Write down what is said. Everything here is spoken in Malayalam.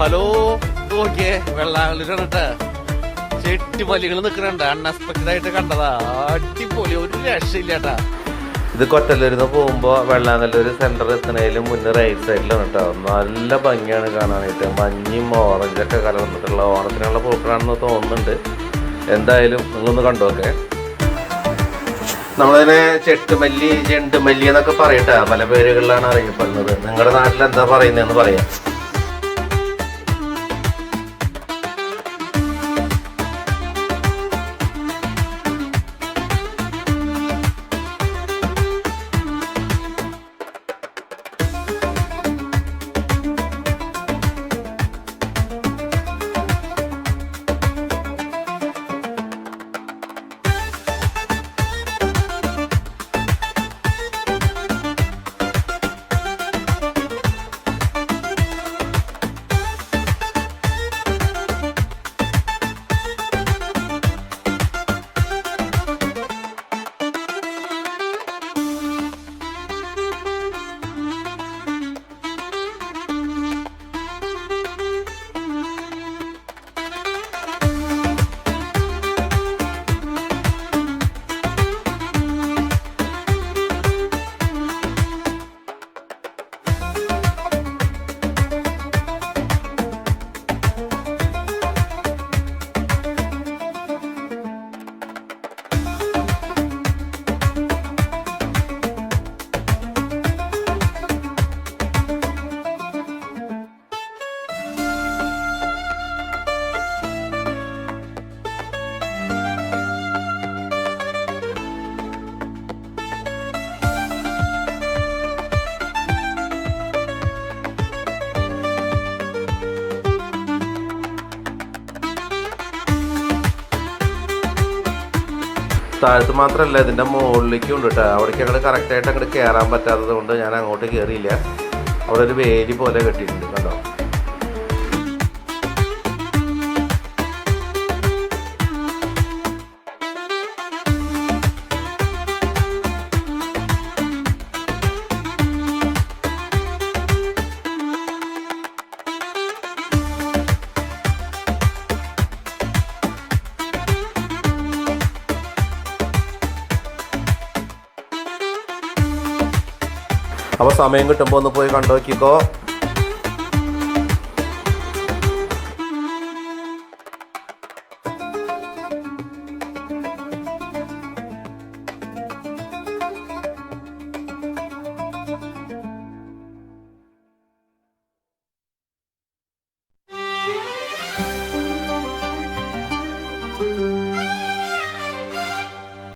ഹലോ, നോക്കിയേ വെള്ളാങ്കല്ലൂരാണ് കേട്ടാ. ചെട്ടിപ്പല്ലികൾ നിക്കണുണ്ട്. അൺഎക്സ്പെക്ടഡ് ആയിട്ട് കണ്ടതാ. അടിപൊളി, ഒരു രക്ഷയില്ലാട്ടാ. ഇത് കൊറ്റല്ലൂരിന്ന് പോകുമ്പോ വെള്ളാങ്കല്ലൂര് സെന്റർ എത്തുന്നതിലും മുന്നേ റൈറ്റ് സൈഡിലാണ് കേട്ടോ. നല്ല ഭംഗിയാണ് കാണാനായിട്ട്. മഞ്ഞയും ഓറഞ്ചൊക്കെ കലർന്നിട്ടുള്ള ഓണത്തിനുള്ള പൂക്കളാണെന്ന് തോന്നുന്നുണ്ട്. എന്തായാലും നിങ്ങളൊന്ന് കണ്ടോക്കെ. നമ്മളതിനെ ചെട്ടുമല്ലി, ചെണ്ടുമല്ലി എന്നൊക്കെ പറയട്ടെ. പല പേരുകളിലാണ് അറിയപ്പെടുന്നത്. നിങ്ങളുടെ നാട്ടിൽ എന്താ പറയുന്നതെന്ന് പറയാം. താഴത്ത് മാത്രമല്ല, ഇതിൻ്റെ മുകളിലേക്കും ഉണ്ട് കേട്ടോ. അവിടേക്ക് അങ്ങോട്ട് കറക്റ്റായിട്ട് അങ്ങോട്ട് കയറാൻ പറ്റാത്തത് കൊണ്ട് ഞാൻ അങ്ങോട്ട് കയറിയില്ല. അവിടെ ഒരു വേലി പോലെ കെട്ടിയിട്ടുണ്ട് കണ്ടോ. അപ്പോൾ സമയം കിട്ടുമ്പോൾ ഒന്ന് പോയി കണ്ടു നോക്കിക്കോ.